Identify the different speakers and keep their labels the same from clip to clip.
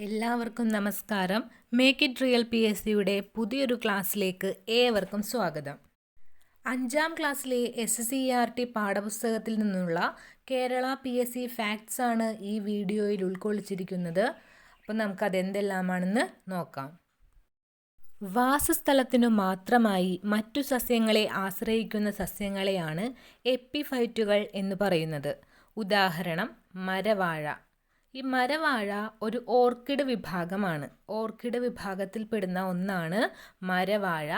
Speaker 1: എല്ലാവർക്കും നമസ്കാരം. Make it real PSCയുടെ പുതിയൊരു ക്ലാസ്സിലേക്ക് ഏവർക്കും സ്വാഗതം. 5ാം ക്ലാസ്സിലെ SSCERT പാഠപുസ്തകത്തിൽ നിന്നുള്ള കേരള PSC ഫാക്ട്സ് ആണ് ഈ വീഡിയോയിൽ ഉൾക്കൊള്ളിച്ചിരിക്കുന്നത്. അപ്പോൾ നമുക്കതെന്തെല്ലാമാണെന്ന് നോക്കാം. വാസസ്ഥലത്തിനു മാത്രമായി മറ്റു സസ്യങ്ങളെ ആശ്രയിക്കുന്ന സസ്യങ്ങളെയാണ് എപ്പിഫൈറ്റുകൾ എന്ന് പറയുന്നത്. ഉദാഹരണം മരവാഴ. ഈ മരവാഴ ഒരു ഓർക്കിഡ് വിഭാഗമാണ്. ഓർക്കിഡ് വിഭാഗത്തിൽപ്പെടുന്ന ഒന്നാണ് മരവാഴ.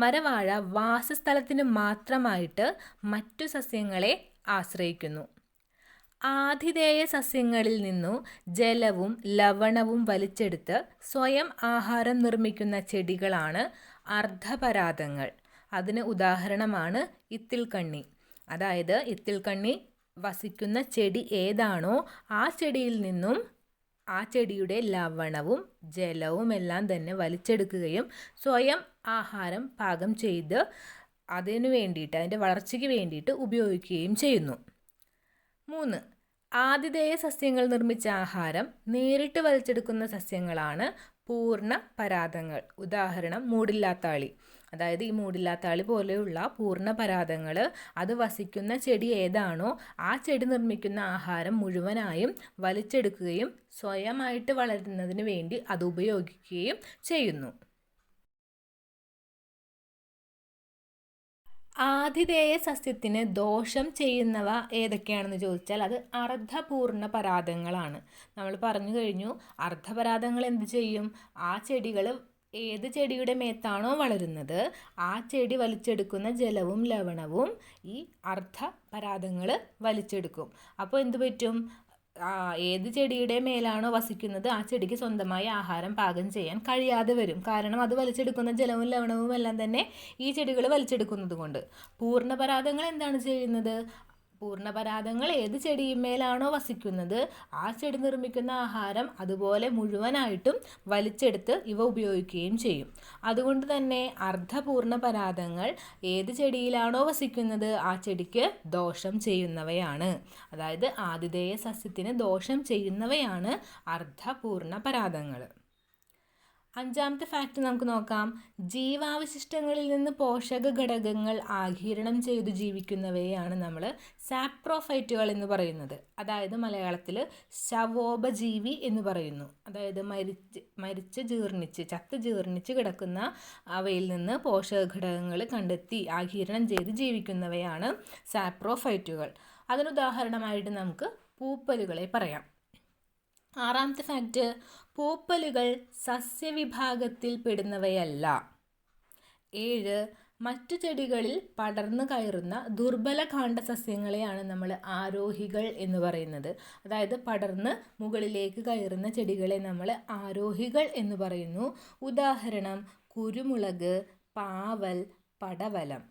Speaker 1: മരവാഴ വാസസ്ഥലത്തിന് മാത്രമായിട്ട് മറ്റു സസ്യങ്ങളെ ആശ്രയിക്കുന്നു. ആതിഥേയ സസ്യങ്ങളിൽ നിന്നു ജലവും ലവണവും വലിച്ചെടുത്ത് സ്വയം ആഹാരം നിർമ്മിക്കുന്ന ചെടികളാണ് അർദ്ധപരാഗങ്ങൾ. അതിന് ഉദാഹരണമാണ് ഇത്തിൽക്കണ്ണി. അതായത് ഇത്തിൽക്കണ്ണി വസിക്കുന്ന ചെടി ഏതാണോ ആ ചെടിയിൽ നിന്നും ആ ചെടിയുടെ ലവണവും ജലവും എല്ലാം തന്നെ വലിച്ചെടുക്കുകയും സ്വയം ആഹാരം പാകം ചെയ്ത് അതിനു വേണ്ടിയിട്ട് അതിൻ്റെ വളർച്ചയ്ക്ക് വേണ്ടിയിട്ട് ഉപയോഗിക്കുകയും ചെയ്യുന്നു. 3. ആതിഥേയ സസ്യങ്ങൾ നിർമ്മിച്ച ആഹാരം നേരിട്ട് വലിച്ചെടുക്കുന്ന സസ്യങ്ങളാണ് പൂർണ്ണ പരാഗങ്ങൾ. ഉദാഹരണം മൂടില്ലാത്താളി. അതായത് ഈ മൂടില്ലാത്താളി പോലെയുള്ള പൂർണ്ണ പരാഗങ്ങൾ അത് വസിക്കുന്ന ചെടി ഏതാണോ ആ ചെടി നിർമ്മിക്കുന്ന ആഹാരം മുഴുവനായും വലിച്ചെടുക്കുകയും സ്വയമായിട്ട് വളരുന്നതിന് വേണ്ടി അത് ഉപയോഗിക്കുകയും ചെയ്യുന്നു. ആതിഥേയ സസ്യത്തിന് ദോഷം ചെയ്യുന്നവ ഏതൊക്കെയാണെന്ന് ചോദിച്ചാൽ അത് അർദ്ധപൂർണ്ണ പരാഗങ്ങളാണ്. നമ്മൾ പറഞ്ഞു കഴിഞ്ഞു, അർദ്ധപരാഗങ്ങൾ എന്ത് ചെയ്യും? ആ ചെടികൾ ഏത് ചെടിയുടെ മേത്താണോ വളരുന്നത് ആ ചെടി വലിച്ചെടുക്കുന്ന ജലവും ലവണവും ഈ അർദ്ധപരാഗങ്ങൾ വലിച്ചെടുക്കും. അപ്പോൾ എന്ത് പറ്റും? ഏത് ചെടിയുടെ മേലാണോ വസിക്കുന്നത് ആ ചെടിക്ക് സ്വന്തമായി ആഹാരം പാകം ചെയ്യാൻ കഴിയാതെ വരും. കാരണം അത് വലിച്ചെടുക്കുന്ന ജലവും ലവണവും എല്ലാം തന്നെ ഈ ചെടികൾ വലിച്ചെടുക്കുന്നത് കൊണ്ട്. പൂർണ്ണപരാഗങ്ങൾ എന്താണ് ചെയ്യുന്നത്? പൂർണ്ണപരാഗങ്ങൾ ഏത് ചെടിയുമേലാണോ വസിക്കുന്നത് ആ ചെടി നിർമ്മിക്കുന്ന ആഹാരം അതുപോലെ മുഴുവനായിട്ടും വലിച്ചെടുത്ത് ഇവ ഉപയോഗിക്കുകയും ചെയ്യും. അതുകൊണ്ട് തന്നെ അർദ്ധപൂർണ്ണ പരാഗങ്ങൾ ഏത് ചെടിയിലാണോ വസിക്കുന്നത് ആ ചെടിക്ക് ദോഷം ചെയ്യുന്നവയാണ്. അതായത് ആതിഥേയ സസ്യത്തിന് ദോഷം ചെയ്യുന്നവയാണ് അർദ്ധപൂർണ്ണ പരാഗങ്ങൾ. 5ാമത്തെ ഫാക്റ്റ് നമുക്ക് നോക്കാം. ജീവാവശിഷ്ടങ്ങളിൽ നിന്ന് പോഷക ഘടകങ്ങൾ ആഗിരണം ചെയ്തു ജീവിക്കുന്നവയാണ് നമ്മൾ സാപ്രോഫൈറ്റുകൾ എന്ന് പറയുന്നത്. അതായത് മലയാളത്തിൽ ശവോപജീവി എന്ന് പറയുന്നു. അതായത് ചത്ത് ജീർണിച്ച് കിടക്കുന്ന അവയിൽ നിന്ന് പോഷക ഘടകങ്ങൾ കണ്ടെത്തി ആഗിരണം ചെയ്ത് ജീവിക്കുന്നവയാണ് സാപ്രോഫൈറ്റുകൾ. അതിനുദാഹരണമായിട്ട് നമുക്ക് പൂപ്പലുകളെ പറയാം. 6ാമത്തെ ഫാക്റ്റ്, പൂപ്പലുകൾ സസ്യവിഭാഗത്തിൽ പെടുന്നവയല്ല. 7. മറ്റു ചെടികളിൽ പടർന്നു കയറുന്ന ദുർബലകാണ്ഡ സസ്യങ്ങളെയാണ് നമ്മൾ ആരോഹികൾ എന്ന് പറയുന്നത്. അതായത് പടർന്ന് മുകളിലേക്ക് കയറുന്ന ചെടികളെ നമ്മൾ ആരോഹികൾ എന്ന് പറയുന്നു. ഉദാഹരണം കുരുമുളക്, പാവൽ, പടവലം.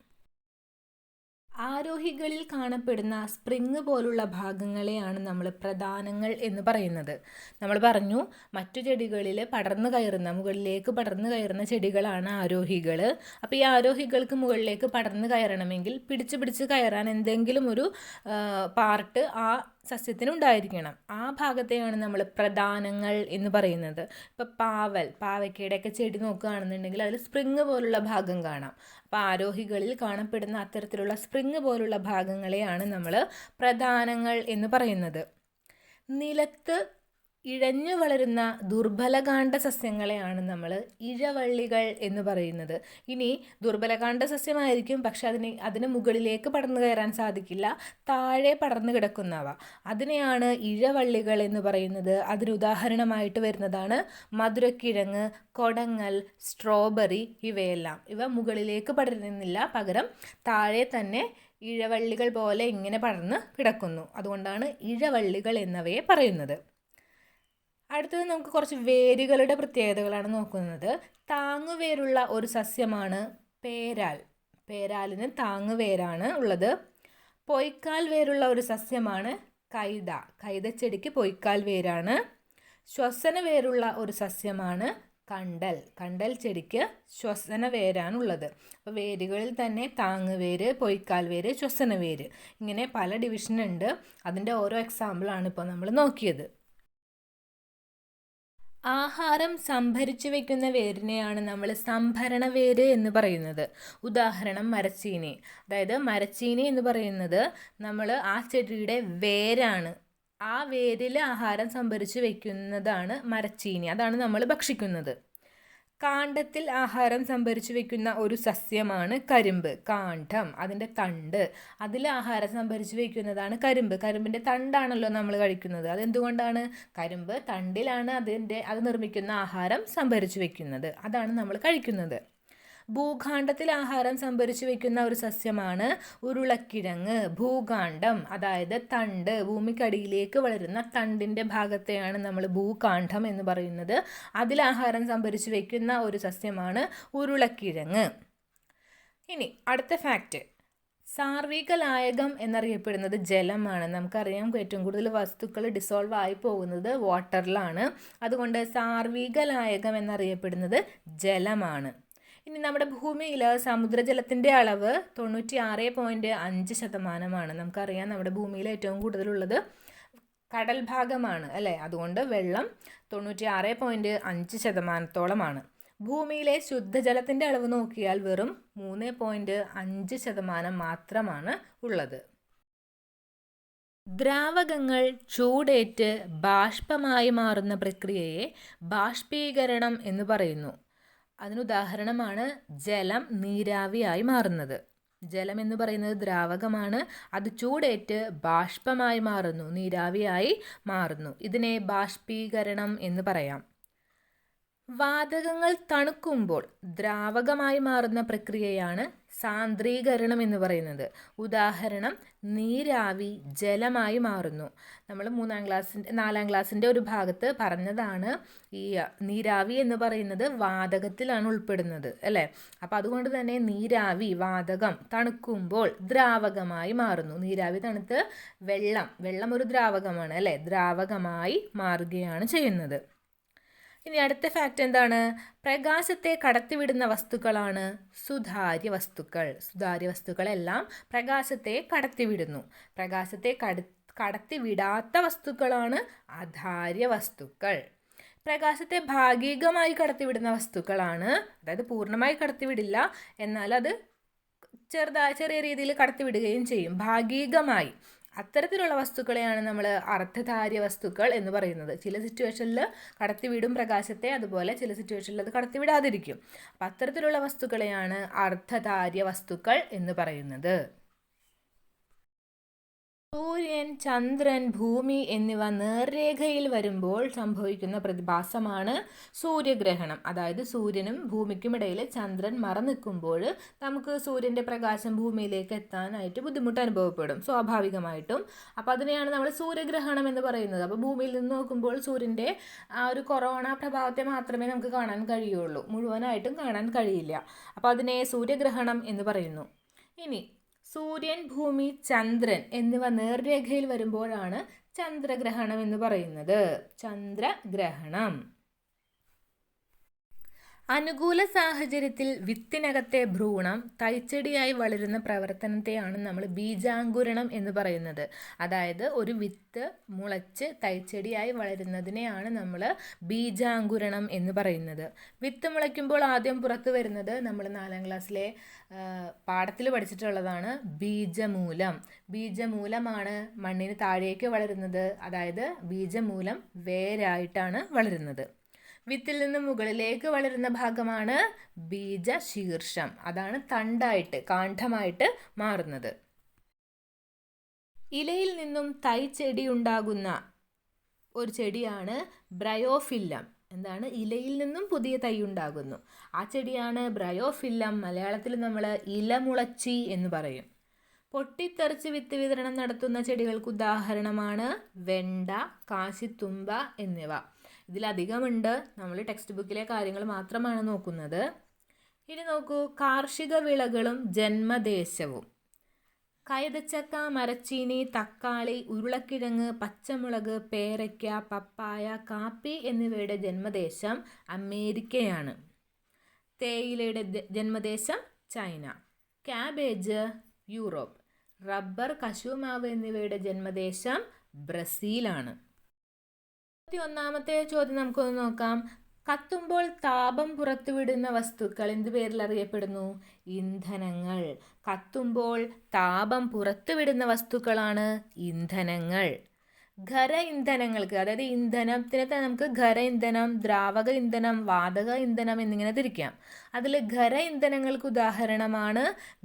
Speaker 1: ആരോഹികളിൽ കാണപ്പെടുന്ന സ്പ്രിങ് പോലുള്ള ഭാഗങ്ങളെയാണ് നമ്മൾ പ്രധാനങ്ങൾ എന്ന് പറയുന്നത്. നമ്മൾ പറഞ്ഞു മറ്റു ചെടികളിൽ മുകളിലേക്ക് പടർന്നു കയറുന്ന ചെടികളാണ് ആരോഹികൾ. അപ്പോൾ ഈ ആരോഹികൾക്ക് മുകളിലേക്ക് പടർന്നു കയറണമെങ്കിൽ പിടിച്ച് കയറാൻ എന്തെങ്കിലും ഒരു പാർട്ട് ആ സസ്യത്തിനുണ്ടായിരിക്കണം. ആ ഭാഗത്തെയാണ് നമ്മൾ പ്രധാനങ്ങൾ എന്ന് പറയുന്നത്. ഇപ്പോൾ പാവയ്ക്കയുടെയൊക്കെ ചെടി നോക്കുകയാണെന്നുണ്ടെങ്കിൽ അതിൽ സ്പ്രിങ് പോലുള്ള ഭാഗം കാണാം. അപ്പോൾ ആരോഹികളിൽ കാണപ്പെടുന്ന അത്തരത്തിലുള്ള സ്പ്രിങ് പോലുള്ള ഭാഗങ്ങളെയാണ് നമ്മൾ പ്രധാനങ്ങൾ എന്ന് പറയുന്നത്. നിലത്ത് ഇഴഞ്ഞു വളരുന്ന ദുർബലകാണ്ഡ സസ്യങ്ങളെയാണ് നമ്മൾ ഇഴവള്ളികൾ എന്ന് പറയുന്നത്. ഇനി ദുർബലകാണ്ഡ സസ്യമായിരിക്കും, പക്ഷെ അതിന് മുകളിലേക്ക് പടർന്നു കയറാൻ സാധിക്കില്ല, താഴെ പടർന്നു കിടക്കുന്നവ, അതിനെയാണ് ഇഴവള്ളികൾ എന്ന് പറയുന്നത്. അതിന് ഉദാഹരണമായിട്ട് വരുന്നതാണ് മധുരക്കിഴങ്ങ്, കൊടങ്ങൽ, സ്ട്രോബെറി ഇവയെല്ലാം. ഇവ മുകളിലേക്ക് പടരുന്നില്ല, പകരം താഴെ തന്നെ ഇഴവള്ളികൾ പോലെ ഇങ്ങനെ പടർന്ന് കിടക്കുന്നു. അതുകൊണ്ടാണ് ഇഴവള്ളികൾ എന്നവയെ പറയുന്നത്. അടുത്തത് നമുക്ക് കുറച്ച് വേരുകളുടെ പ്രത്യേകതകളാണ് നോക്കുന്നത്. താങ്ങുവേരുള്ള ഒരു സസ്യമാണ് പേരാൽ. പേരാലിന് താങ്ങുവേരാണ് ഉള്ളത്. പൊയ്ക്കാൽ വേരുള്ള ഒരു സസ്യമാണ് കൈത. കൈതച്ചെടിക്ക് പൊയ്ക്കാൽ വേരാണ്. ശ്വസന വേരുള്ള ഒരു സസ്യമാണ് കണ്ടൽ. കണ്ടൽ ചെടിക്ക് ശ്വസന വേരാണുള്ളത്. അപ്പോൾ വേരുകളിൽ തന്നെ താങ്ങുവേര്, പൊയ്ക്കാൽ വേര്, ശ്വസന വേര്, ഇങ്ങനെ പല ഡിവിഷനുണ്ട്. അതിൻ്റെ ഓരോ എക്സാമ്പിളാണ് ഇപ്പോൾ നമ്മൾ നോക്കിയത്. ആഹാരം സംഭരിച്ചു വെക്കുന്ന വേരിനെയാണ് നമ്മൾ സംഭരണ വേര് എന്ന് പറയുന്നത്. ഉദാഹരണം മരച്ചീനി. അതായത് മരച്ചീനി എന്ന് പറയുന്നത് നമ്മൾ ആ ചെടിയുടെ വേരാണ്. ആ വേരിൽ ആഹാരം സംഭരിച്ചു വെക്കുന്നതാണ് മരച്ചീനി. അതാണ് നമ്മൾ ഭക്ഷിക്കുന്നത്. കാണ്ഡത്തിൽ ആഹാരം സംഭരിച്ചു വെക്കുന്ന ഒരു സസ്യമാണ് കരിമ്പ്. കാണ്ഡം, അതിൻ്റെ തണ്ട്, അതിൽ ആഹാരം സംഭരിച്ചു വെക്കുന്നതാണ് കരിമ്പ്. കരിമ്പിൻ്റെ തണ്ടാണല്ലോ നമ്മൾ കഴിക്കുന്നത്. അതെന്തുകൊണ്ടാണ്? കരിമ്പ് തണ്ടിലാണ് അത് നിർമ്മിക്കുന്ന ആഹാരം സംഭരിച്ചു വെക്കുന്നത്. അതാണ് നമ്മൾ കഴിക്കുന്നത്. ഭൂഖണ്ഡത്തിൽ ആഹാരം സംഭരിച്ചു വെക്കുന്ന ഒരു സസ്യമാണ് ഉരുളക്കിഴങ്ങ്. ഭൂഖണ്ഡം, അതായത് തണ്ട്, ഭൂമിക്കടിയിലേക്ക് വളരുന്ന തണ്ടിൻ്റെ ഭാഗത്തെയാണ് നമ്മൾ ഭൂഖണ്ഡം എന്ന് പറയുന്നത്. അതിൽ ആഹാരം സംഭരിച്ചു വെക്കുന്ന ഒരു സസ്യമാണ് ഉരുളക്കിഴങ്ങ്. ഇനി അടുത്ത ഫാക്റ്റ്. സാർവിക ലായകം എന്നറിയപ്പെടുന്നത് ജലമാണ്. നമുക്കറിയാം ഏറ്റവും കൂടുതൽ വസ്തുക്കൾ ഡിസോൾവ് ആയി പോകുന്നത് വാട്ടറിലാണ്. അതുകൊണ്ട് സാർവിക ലായകം എന്നറിയപ്പെടുന്നത് ജലമാണ്. ഇനി നമ്മുടെ ഭൂമിയിൽ സമുദ്രജലത്തിൻ്റെ അളവ് 96.5%. നമുക്കറിയാം നമ്മുടെ ഭൂമിയിൽ ഏറ്റവും കൂടുതലുള്ളത് കടൽ ഭാഗമാണ് അല്ലേ. അതുകൊണ്ട് വെള്ളം 96.5%. ഭൂമിയിലെ ശുദ്ധജലത്തിൻ്റെ അളവ് നോക്കിയാൽ വെറും 3.5% മാത്രമാണ് ഉള്ളത്. ദ്രാവകങ്ങൾ ചൂടേറ്റ് ബാഷ്പമായി മാറുന്ന പ്രക്രിയയെ ബാഷ്പീകരണം എന്ന് പറയുന്നു. അതിനുദാഹരണമാണ് ജലം നീരാവിയായി മാറുന്നത്. ജലം എന്ന് പറയുന്നത് ദ്രാവകമാണ്. അത് ചൂടേറ്റ് ബാഷ്പമായി മാറുന്നു, നീരാവിയായി മാറുന്നു. ഇതിനെ ബാഷ്പീകരണം എന്ന് പറയാം. വാതകങ്ങൾ തണുക്കുമ്പോൾ ദ്രാവകമായി മാറുന്ന പ്രക്രിയയാണ് സാന്ദ്രീകരണം എന്ന് പറയുന്നത്. ഉദാഹരണം നീരാവി ജലമായി മാറുന്നു. നമ്മൾ 4ാം ക്ലാസ്സിൻ്റെ ഒരു ഭാഗത്ത് പറഞ്ഞതാണ് ഈ നീരാവി എന്ന് പറയുന്നത് വാതകത്തിലാണ് ഉൾപ്പെടുന്നത് അല്ലേ. അപ്പോൾ അതുകൊണ്ട് തന്നെ നീരാവി, വാതകം തണുക്കുമ്പോൾ ദ്രാവകമായി മാറുന്നു. നീരാവി തണുത്ത് വെള്ളം ഒരു ദ്രാവകമാണ് അല്ലേ, ദ്രാവകമായി മാറുകയാണ് ചെയ്യുന്നത്. ഇനി അടുത്ത ഫാക്റ്റ് എന്താണ്? പ്രകാശത്തെ കടത്തിവിടുന്ന വസ്തുക്കളാണ് സുതാര്യ വസ്തുക്കൾ. സുതാര്യ വസ്തുക്കളെല്ലാം പ്രകാശത്തെ കടത്തിവിടുന്നു. പ്രകാശത്തെ കടത്തിവിടാത്ത വസ്തുക്കളാണ് അധാര്യ വസ്തുക്കൾ. പ്രകാശത്തെ ഭാഗികമായി കടത്തിവിടുന്ന വസ്തുക്കളാണ്, അതായത് പൂർണ്ണമായി കടത്തിവിടില്ല, എന്നാൽ അത് ചെറിയ രീതിയിൽ കടത്തിവിടുകയും ചെയ്യും ഭാഗികമായി. അത്തരത്തിലുള്ള വസ്തുക്കളെയാണ് നമ്മൾ അർദ്ധധാര്യ വസ്തുക്കൾ എന്ന് പറയുന്നത്. ചില സിറ്റുവേഷനിൽ കടത്തിവിടും പ്രകാശത്തെ, അതുപോലെ ചില സിറ്റുവേഷനിൽ അത് കടത്തിവിടാതിരിക്കും. അപ്പം അത്തരത്തിലുള്ള വസ്തുക്കളെയാണ് അർദ്ധധാര്യ വസ്തുക്കൾ എന്ന് പറയുന്നത്. സൂര്യൻ, ചന്ദ്രൻ, ഭൂമി എന്നിവ നേർരേഖയിൽ വരുമ്പോൾ സംഭവിക്കുന്ന പ്രതിഭാസമാണ് സൂര്യഗ്രഹണം. അതായത് സൂര്യനും ഭൂമിക്കുമിടയിൽ ചന്ദ്രൻ മറനിൽക്കുമ്പോൾ നമുക്ക് സൂര്യൻ്റെ പ്രകാശം ഭൂമിയിലേക്ക് എത്താനായിട്ട് ബുദ്ധിമുട്ട് അനുഭവപ്പെടും സ്വാഭാവികമായിട്ടും. അപ്പോൾ അതിനെയാണ് നമ്മൾ സൂര്യഗ്രഹണം എന്ന് പറയുന്നത്. അപ്പോൾ ഭൂമിയിൽ നിന്ന് നോക്കുമ്പോൾ സൂര്യൻ്റെ ആ ഒരു കൊറോണ പ്രഭാവത്തെ മാത്രമേ നമുക്ക് കാണാൻ കഴിയുള്ളൂ, മുഴുവനായിട്ടും കാണാൻ കഴിയില്ല. അപ്പോൾ അതിനെ സൂര്യഗ്രഹണം എന്ന് പറയുന്നു. ഇനി സൂര്യൻ, ഭൂമി, ചന്ദ്രൻ എന്നിവ നേർരേഖയിൽ വരുമ്പോഴാണ് ചന്ദ്രഗ്രഹണം എന്ന് പറയുന്നത്. ചന്ദ്രഗ്രഹണം. അനുകൂല സാഹചര്യത്തിൽ വിത്തിനകത്തെ ഭ്രൂണം തൈച്ചെടിയായി വളരുന്ന പ്രവർത്തനത്തെയാണ് നമ്മൾ ബീജാങ്കുരണം എന്ന് പറയുന്നത്. അതായത് ഒരു വിത്ത് മുളച്ച് തൈച്ചെടിയായി വളരുന്നതിനെയാണ് നമ്മൾ ബീജാങ്കുരണം എന്ന് പറയുന്നത്. വിത്ത് മുളയ്ക്കുമ്പോൾ ആദ്യം പുറത്തു വരുന്നത് നമ്മൾ 4ാം ക്ലാസ്സിലെ പാഠത്തിൽ പഠിച്ചിട്ടുള്ളതാണ് ബീജമൂലം. ബീജമൂലമാണ് മണ്ണിന് താഴേക്ക് വളരുന്നത്. അതായത് ബീജമൂലം വേരായിട്ടാണ് വളരുന്നത്. വിത്തിൽ നിന്ന് മുകളിലേക്ക് വളരുന്ന ഭാഗമാണ് ബീജശീർഷം. അതാണ് തണ്ടായിട്ട്, കാണ്ഡമായിട്ട് മാറുന്നത്. ഇലയിൽ നിന്നും തൈച്ചെടി ഉണ്ടാകുന്ന ഒരു ചെടിയാണ് ബ്രയോഫില്ലം. എന്താണ്? ഇലയിൽ നിന്നും പുതിയ തൈ ഉണ്ടാകുന്നു. ആ ചെടിയാണ് ബ്രയോഫില്ലം. മലയാളത്തിൽ നമ്മൾ ഇലമുളച്ചി എന്ന് പറയും. പൊട്ടിത്തെറിച്ച് വിത്ത് വിതരണം നടത്തുന്ന ചെടികൾക്ക് ഉദാഹരണമാണ് വെണ്ട, കാശിത്തുമ്പ എന്നിവ. ഇതിലധികമുണ്ട്. നമ്മൾ ടെക്സ്റ്റ് ബുക്കിലെ കാര്യങ്ങൾ മാത്രമാണ് നോക്കുന്നത്. ഇനി നോക്കൂ, കാർഷിക വിളകളും ജന്മദേശവും. കൈതച്ചക്ക, മരച്ചീനി, തക്കാളി, ഉരുളക്കിഴങ്ങ്, പച്ചമുളക്, പേരയ്ക്ക, പപ്പായ, കാപ്പി എന്നിവയുടെ ജന്മദേശം അമേരിക്കയാണ്. തേയിലയുടെ ജന്മദേശം ചൈന. Cabbage Europe. റബ്ബർ, കശുമാവ് എന്നിവയുടെ ജന്മദേശം ബ്രസീലാണ്. ഒന്നാമത്തെ ചോദ്യം നമുക്കൊന്ന് നോക്കാം. കത്തുമ്പോൾ താപം പുറത്തുവിടുന്ന വസ്തുക്കൾ എന്ത് പേരിൽ അറിയപ്പെടുന്നു? ഇന്ധനങ്ങൾ. കത്തുമ്പോൾ താപം പുറത്തുവിടുന്ന വസ്തുക്കളാണ് ഇന്ധനങ്ങൾ. ഖര ഇന്ധനങ്ങൾക്ക്, അതായത് ഇന്ധനത്തിനെ തന്നെ നമുക്ക് ഖര ഇന്ധനം, ദ്രാവക ഇന്ധനം, വാതക ഇന്ധനം എന്നിങ്ങനെ തിരിക്കാം. അതിൽ ഖര ഇന്ധനങ്ങൾക്ക് ഉദാഹരണമാണ്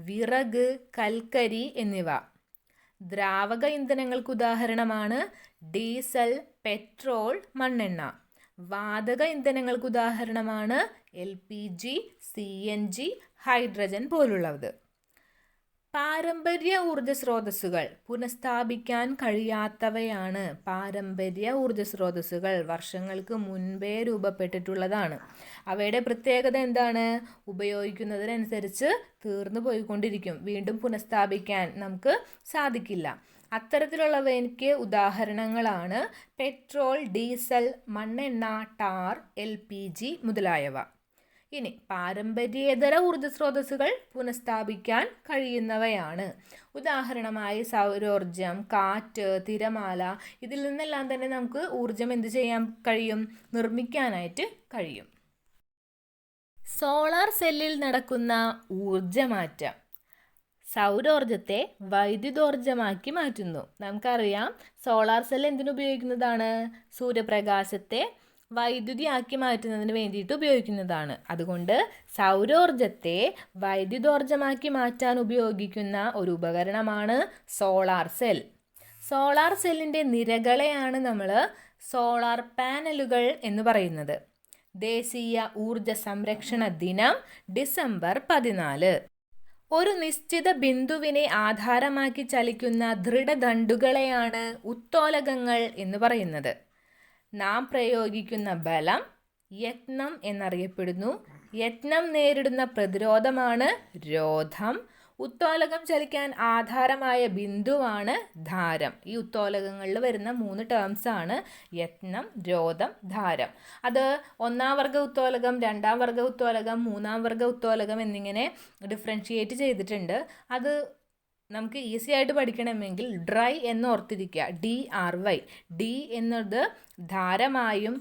Speaker 1: വിറക്, കൽക്കരി എന്നിവ. ദ്രാവക ഇന്ധനങ്ങൾക്ക് ഉദാഹരണമാണ് ഡീസൽ, പെട്രോൾ, മണ്ണെണ്ണ. വാതക ഇന്ധനങ്ങൾക്ക് ഉദാഹരണമാണ് LPG, CNG, ഹൈഡ്രജൻ പോലുള്ളത്. പാരമ്പര്യ ഊർജ സ്രോതസ്സുകൾ പുനഃസ്ഥാപിക്കാൻ കഴിയാത്തവയാണ്. പാരമ്പര്യ ഊർജ സ്രോതസ്സുകൾ വർഷങ്ങൾക്ക് മുൻപേ രൂപപ്പെട്ടിട്ടുള്ളതാണ്. അവയുടെ പ്രത്യേകത എന്താണ്? ഉപയോഗിക്കുന്നതിനനുസരിച്ച് തീർന്നു പോയിക്കൊണ്ടിരിക്കും. വീണ്ടും പുനഃസ്ഥാപിക്കാൻ നമുക്ക് സാധിക്കില്ല. അത്തരത്തിലുള്ളവയ്ക്ക് ഉദാഹരണങ്ങളാണ് പെട്രോൾ, ഡീസൽ, മണ്ണെണ്ണ, ടാർ, LPG മുതലായവ. ഇനി പാരമ്പര്യേതര ഊർജ സ്രോതസ്സുകൾ പുനഃസ്ഥാപിക്കാൻ കഴിയുന്നവയാണ്. ഉദാഹരണമായി സൗരോർജം, കാറ്റ്, തിരമാല, ഇതിൽ നിന്നെല്ലാം തന്നെ നമുക്ക് ഊർജം എന്ത് ചെയ്യാൻ കഴിയും? നിർമ്മിക്കാനായിട്ട് കഴിയും. സോളാർ സെല്ലിൽ നടക്കുന്ന ഊർജമാറ്റം സൗരോർജത്തെ വൈദ്യുതോർജമാക്കി മാറ്റുന്നു. നമുക്കറിയാം സോളാർ സെൽ എന്തിനുപയോഗിക്കുന്നതാണ്? സൂര്യപ്രകാശത്തെ വൈദ്യുതിയാക്കി മാറ്റുന്നതിന് വേണ്ടിയിട്ട് ഉപയോഗിക്കുന്നതാണ്. അതുകൊണ്ട് സൗരോർജത്തെ വൈദ്യുതോർജമാക്കി മാറ്റാൻ ഉപയോഗിക്കുന്ന ഒരു ഉപകരണമാണ് സോളാർ സെൽ. സോളാർ സെല്ലിൻ്റെ നിരകളെയാണ് നമ്മൾ സോളാർ പാനലുകൾ എന്ന് പറയുന്നത്. ദേശീയ ഊർജ സംരക്ഷണ ദിനം ഡിസംബർ 14. ഒരു നിശ്ചിത ബിന്ദുവിനെ ആധാരമാക്കി ചലിക്കുന്ന ദൃഢദണ്ഡുകളെയാണ് ഉത്തോലകങ്ങൾ എന്ന് പറയുന്നത്. നാം പ്രയോഗിക്കുന്ന ബലം യത്നം എന്നറിയപ്പെടുന്നു. യത്നം നേരിടുന്ന പ്രതിരോധമാണ് രോധം. ഉത്തോലകം ചലിക്കാൻ ആധാരമായ ബിന്ദുവാണ് ധാരം. ഈ ഉത്തോലകങ്ങളിൽ വരുന്ന 3 ടേംസാണ് യത്നം, രോധം, ധാരം. അത് 1-ാം വർഗ ഉത്തോലകം, 2-ാം വർഗ ഉത്തോലകം, 3-ാം വർഗ ഉത്തോലകം എന്നിങ്ങനെ ഡിഫറൻഷിയേറ്റ് ചെയ്തിട്ടുണ്ട്. അത് നമുക്ക് ഈസി ആയിട്ട് പഠിക്കണമെങ്കിൽ ഡ്രൈ എന്ന് ഓർത്തിരിക്കുക. DRY. D എന്നത് ധാരമായും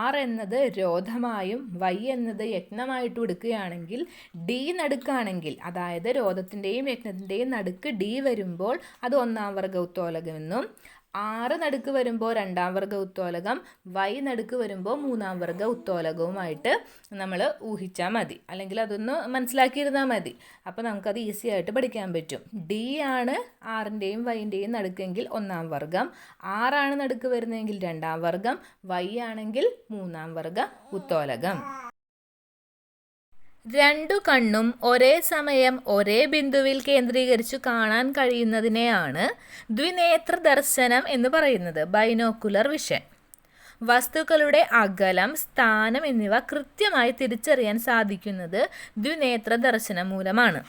Speaker 1: R എന്നത് രോധമായും Y എന്നത് യജ്ഞമായിട്ടും എടുക്കുകയാണെങ്കിൽ D നടുക്കാണെങ്കിൽ, അതായത് രോധത്തിൻ്റെയും യജ്ഞത്തിൻ്റെയും നടുക്ക് D വരുമ്പോൾ അത് 1-ാം വർഗ ഉത്തോലകമെന്നും, R നടുക്ക് വരുമ്പോൾ 2-ാം വർഗ ഉത്തോലകം, Y നടുക്ക് വരുമ്പോൾ 3-ാം വർഗ ഉത്തോലകവുമായിട്ട് നമ്മൾ ഊഹിച്ചാൽ മതി. അല്ലെങ്കിൽ അതൊന്ന് മനസ്സിലാക്കിയിരുന്നാൽ മതി. അപ്പോൾ നമുക്കത് ഈസി ആയിട്ട് പഠിക്കാൻ പറ്റും. D ആണ് ആറിൻ്റെയും വൈൻ്റെയും നടുക്കെങ്കിൽ 1-ാം വർഗം, R ആണ് നടുക്ക് വരുന്നതെങ്കിൽ 2-ാം വർഗം, Y ആണെങ്കിൽ 3-ാം വർഗ ഉത്തോലകം. 2 കണ്ണും ഒരേ സമയം ഒരേ ബിന്ദുവിൽ കേന്ദ്രീകരിച്ചു കാണാൻ കഴിയുന്നതിനെയാണ് ദ്വിനേത്ര ദർശനം എന്ന് പറയുന്നത്. Binocular vision. വസ്തുക്കളുടെ അകലം, സ്ഥാനം എന്നിവ കൃത്യമായി തിരിച്ചറിയാൻ സാധിക്കുന്നത് ദ്വിനേത്ര ദർശനം മൂലമാണ്.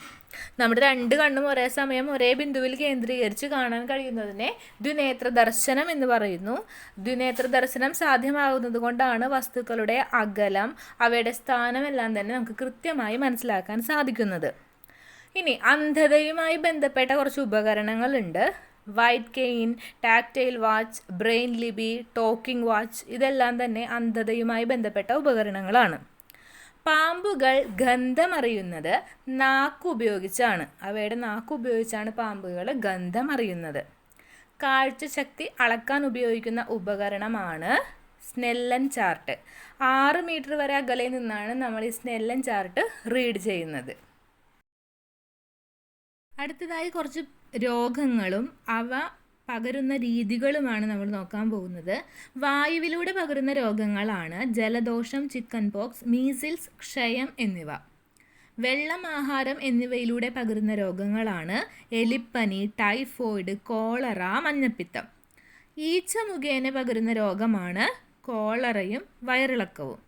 Speaker 1: നമ്മുടെ 2 കണ്ണും ഒരേ സമയം ഒരേ ബിന്ദുവിൽ കേന്ദ്രീകരിച്ച് കാണാൻ കഴിയുന്നതിനെ ദ്വിനേത്ര ദർശനം എന്ന് പറയുന്നു. ദ്വിനേത്ര ദർശനം സാധ്യമാകുന്നത് കൊണ്ടാണ് വസ്തുക്കളുടെ അകലം, അവയുടെ സ്ഥാനമെല്ലാം തന്നെ നമുക്ക് കൃത്യമായി മനസ്സിലാക്കാൻ സാധിക്കുന്നത്. ഇനി അന്ധതയുമായി ബന്ധപ്പെട്ട കുറച്ച് ഉപകരണങ്ങളുണ്ട്. White cane, tactile watch, braille ലിപി, ടോക്കിംഗ് വാച്ച്, ഇതെല്ലാം തന്നെ അന്ധതയുമായി ബന്ധപ്പെട്ട ഉപകരണങ്ങളാണ്. പാമ്പുകൾ ഗന്ധമറിയുന്നത് നാക്കുപയോഗിച്ചാണ്. അവയുടെ നാക്കുപയോഗിച്ചാണ് പാമ്പുകൾ ഗന്ധമറിയുന്നത്. കാഴ്ചശക്തി അളക്കാൻ ഉപയോഗിക്കുന്ന ഉപകരണമാണ് സ്നെല്ലൻ ചാർട്ട്. 6 മീറ്റർ വരെ അകലെ നിന്നാണ് നമ്മൾ ഈ സ്നെല്ലൻ ചാർട്ട് റീഡ് ചെയ്യുന്നത്. അടുത്തതായി കുറച്ച് രോഗങ്ങളും അവ പകരുന്ന രീതികളുമാണ് നമ്മൾ നോക്കാൻ പോകുന്നത്. വായുവിലൂടെ പകരുന്ന രോഗങ്ങളാണ് ജലദോഷം, ചിക്കൻ പോക്സ്, മീസിൽസ്, ക്ഷയം എന്നിവ. വെള്ളം, ആഹാരം എന്നിവയിലൂടെ പകരുന്ന രോഗങ്ങളാണ് എലിപ്പനി, ടൈഫോയിഡ്, കോളറ, മഞ്ഞപ്പിത്തം. ഈച്ച മുഖേന പകരുന്ന രോഗമാണ് കോളറയും വയറിളക്കവും.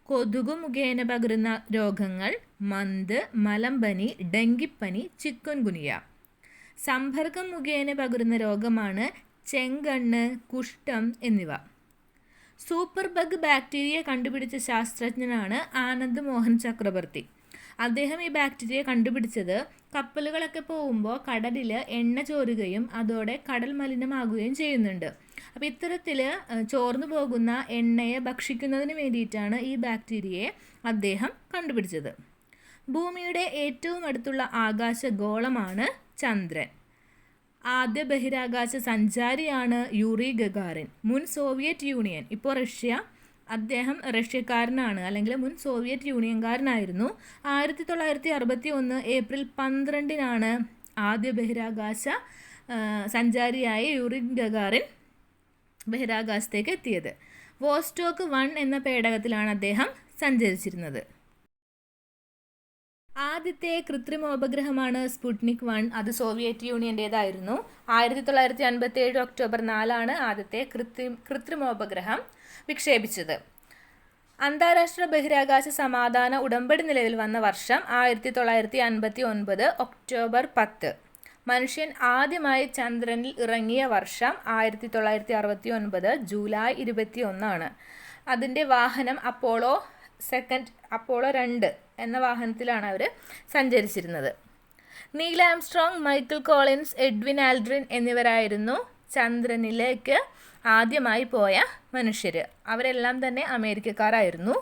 Speaker 1: കൊതുകു മുഖേന പകരുന്ന രോഗങ്ങൾ മന്ത്, മലമ്പനി, ഡെങ്കിപ്പനി, ചിക്കുൻ ഗുനിയ. സമ്പർക്കം മുഖേന പകരുന്ന രോഗമാണ് ചെങ്കണ്ണ്, കുഷ്ഠം എന്നിവ. സൂപ്പർ ബഗ് ബാക്ടീരിയ കണ്ടുപിടിച്ച ശാസ്ത്രജ്ഞനാണ് ആനന്ദ് മോഹൻ ചക്രവർത്തി. അദ്ദേഹം ഈ ബാക്ടീരിയ കണ്ടുപിടിച്ചത് കപ്പലുകളൊക്കെ പോകുമ്പോൾ കടലിൽ എണ്ണ ചോരുകയും അതോടെ കടൽ മലിനമാകുകയും ചെയ്യുന്നുണ്ട്. അപ്പോൾ ഇത്തരത്തിൽ ചോർന്നു പോകുന്ന എണ്ണയെ ഭക്ഷിക്കുന്നതിന് വേണ്ടിയിട്ടാണ് ഈ ബാക്ടീരിയയെ അദ്ദേഹം കണ്ടുപിടിച്ചത്. ഭൂമിയുടെ ഏറ്റവും അടുത്തുള്ള ആകാശഗോളമാണ് ചന്ദ്രൻ. ആദ്യ ബഹിരാകാശ സഞ്ചാരിയാണ് യൂറി ഗഗാറിൻ. മുൻ സോവിയറ്റ് യൂണിയൻ, ഇപ്പോൾ റഷ്യ, അദ്ദേഹം റഷ്യക്കാരനാണ്, അല്ലെങ്കിൽ മുൻ സോവിയറ്റ് യൂണിയൻകാരനായിരുന്നു. 1961 ഏപ്രിൽ 12 ആദ്യ ബഹിരാകാശ സഞ്ചാരിയായ യൂറി ഗഗാറിൻ ബഹിരാകാശത്തേക്ക് എത്തിയത്. വോസ്റ്റോക്ക് 1 എന്ന പേടകത്തിലാണ് അദ്ദേഹം സഞ്ചരിച്ചിരുന്നത്. ആദ്യത്തെ കൃത്രിമോപഗ്രഹമാണ് സ്പുട്നിക് 1. അത് സോവിയറ്റ് യൂണിയൻ്റേതായിരുന്നു. 1957 ഒക്ടോബർ 4 ആദ്യത്തെ കൃത്രിമോപഗ്രഹം വിക്ഷേപിച്ചത്. അന്താരാഷ്ട്ര ബഹിരാകാശ സമാധാന ഉടമ്പടി നിലവിൽ വന്ന വർഷം 1959 ഒക്ടോബർ 10. മനുഷ്യൻ ആദ്യമായി ചന്ദ്രനിൽ ഇറങ്ങിയ വർഷം 1969 ജൂലൈ 21. അതിൻ്റെ വാഹനം അപ്പോളോ 2 എന്ന വാഹനത്തിലാണ് അവർ സഞ്ചരിച്ചിരുന്നത്. Neil Armstrong, Michael Collins, Edwin Aldrin എന്നിവരായിരുന്നു ചന്ദ്രനിലേക്ക് ആദ്യമായി പോയ മനുഷ്യർ. അവരെല്ലാം തന്നെ അമേരിക്കക്കാരായിരുന്നു.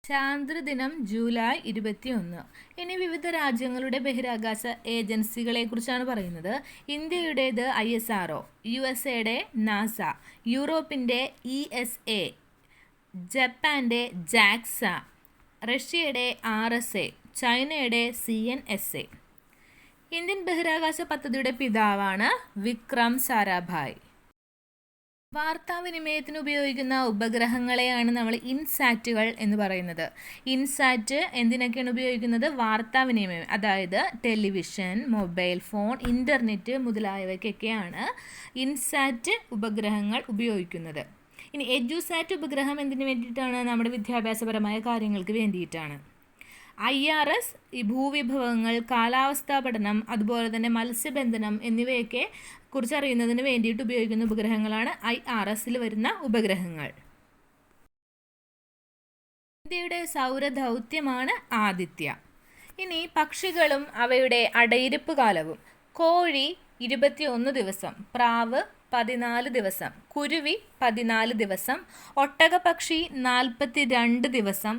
Speaker 1: ചാന്ദ്രദിനം ജൂലൈ 21. ഇനി വിവിധ രാജ്യങ്ങളുടെ ബഹിരാകാശ ഏജൻസികളെക്കുറിച്ചാണ് പറയുന്നത്. ഇന്ത്യയുടേത് ISRO, USA നാസ, യൂറോപ്പിൻ്റെ ESA, ജപ്പാൻ്റെ ജാക്സ, റഷ്യയുടെ RSA, ചൈനയുടെ CNSA. ഇന്ത്യൻ ബഹിരാകാശ പദ്ധതിയുടെ പിതാവാണ് വിക്രം സാരാഭായ്. വാർത്താവിനിമയത്തിന് ഉപയോഗിക്കുന്ന ഉപഗ്രഹങ്ങളെയാണ് നമ്മൾ ഇൻസാറ്റുകൾ എന്ന് പറയുന്നത്. ഇൻസാറ്റ് എന്തിനൊക്കെയാണ് ഉപയോഗിക്കുന്നത്? വാർത്താവിനിമയം, അതായത് ടെലിവിഷൻ, മൊബൈൽ ഫോൺ, ഇൻ്റർനെറ്റ് മുതലായവയ്ക്കൊക്കെയാണ് ഇൻസാറ്റ് ഉപഗ്രഹങ്ങൾ ഉപയോഗിക്കുന്നത്. ഇനി എഡ്യൂസാറ്റ് ഉപഗ്രഹം എന്തിനു വേണ്ടിയിട്ടാണ്? നമ്മുടെ വിദ്യാഭ്യാസപരമായ കാര്യങ്ങൾക്ക് വേണ്ടിയിട്ടാണ്. IRS ഈ ഭൂവിഭവങ്ങൾ, കാലാവസ്ഥാ പഠനം, അതുപോലെ തന്നെ മത്സ്യബന്ധനം എന്നിവയൊക്കെ കുറിച്ചറിയുന്നതിന് വേണ്ടിയിട്ട് ഉപയോഗിക്കുന്ന ഉപഗ്രഹങ്ങളാണ് IRSൽ വരുന്ന ഉപഗ്രഹങ്ങൾ. ഇന്ത്യയുടെ സൗരദൗത്യമാണ് ആദിത്യ. ഇനി പക്ഷികളും അവയുടെ അടയിരിപ്പ് കാലവും. കോഴി 21 ദിവസം, പ്രാവ് 14 ദിവസം, കുരുവി 14 ദിവസം, ഒട്ടകപക്ഷി 42 ദിവസം,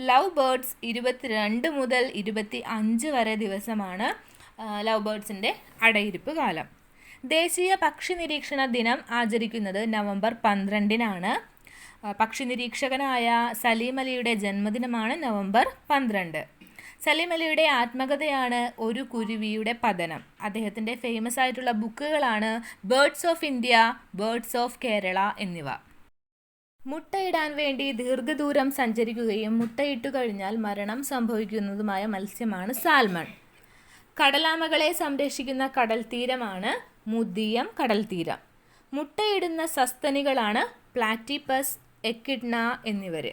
Speaker 1: ലവ് ബേർഡ്സ് 22 മുതൽ 25 വരെ ദിവസമാണ് ലവ് ബേർഡ്സിൻ്റെ അടയിരിപ്പ് കാലം. ദേശീയ പക്ഷി നിരീക്ഷണ ദിനം ആചരിക്കുന്നത് നവംബർ 12. പക്ഷി നിരീക്ഷകനായ സലീം അലിയുടെ ജന്മദിനമാണ് നവംബർ 12. സലീം അലിയുടെ ആത്മകഥയാണ് ഒരു കുരുവിയുടെ പതനം. അദ്ദേഹത്തിൻ്റെ ഫേമസ് ആയിട്ടുള്ള ബുക്കുകളാണ് birds of India, birds of Kerala എന്നിവ. മുട്ടയിടാൻ വേണ്ടി ദീർഘദൂരം സഞ്ചരിക്കുകയും മുട്ടയിട്ടു കഴിഞ്ഞാൽ മരണം സംഭവിക്കുന്നതുമായ മത്സ്യമാണ് സാൽമൺ. കടലാമകളെ സംരക്ഷിക്കുന്ന കടൽ തീരമാണ് മുദിയം കടൽ തീരം. മുട്ടയിടുന്ന സസ്തനികളാണ് പ്ലാറ്റിപ്പസ്, എക്കിഡ്ന എന്നിവർ.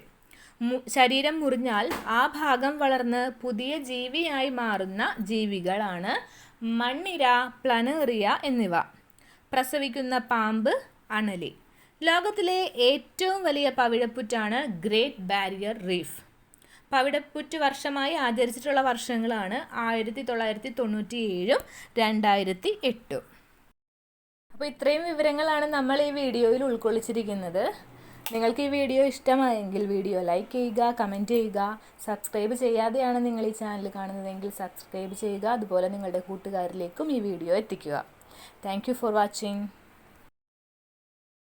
Speaker 1: ശരീരം മുറിഞ്ഞാൽ ആ ഭാഗം വളർന്ന് പുതിയ ജീവിയായി മാറുന്ന ജീവികളാണ് മണ്ണിര, പ്ലനേറിയ എന്നിവ. പ്രസവിക്കുന്ന പാമ്പ് അണലി. ലോകത്തിലെ ഏറ്റവും വലിയ പവിഴപ്പുറ്റാണ് ഗ്രേറ്റ് ബാരിയർ റീഫ്. പവിഴപ്പുറ്റ് വർഷമായി ആചരിച്ചിട്ടുള്ള വർഷങ്ങളാണ് 1997 2008. അപ്പോൾ ഇത്രയും വിവരങ്ങളാണ് നമ്മൾ ഈ വീഡിയോയിൽ ഉൾക്കൊള്ളിച്ചിരിക്കുന്നത്. നിങ്ങൾക്ക് ഈ വീഡിയോ ഇഷ്ടമായെങ്കിൽ വീഡിയോ ലൈക്ക് ചെയ്യുക, കമൻറ്റ് ചെയ്യുക. സബ്സ്ക്രൈബ് ചെയ്യാതെയാണ് നിങ്ങൾ ഈ ചാനൽ കാണുന്നതെങ്കിൽ സബ്സ്ക്രൈബ് ചെയ്യുക. അതുപോലെ നിങ്ങളുടെ കൂട്ടുകാരിലേക്കും ഈ വീഡിയോ എത്തിക്കുക. Thank you for watching.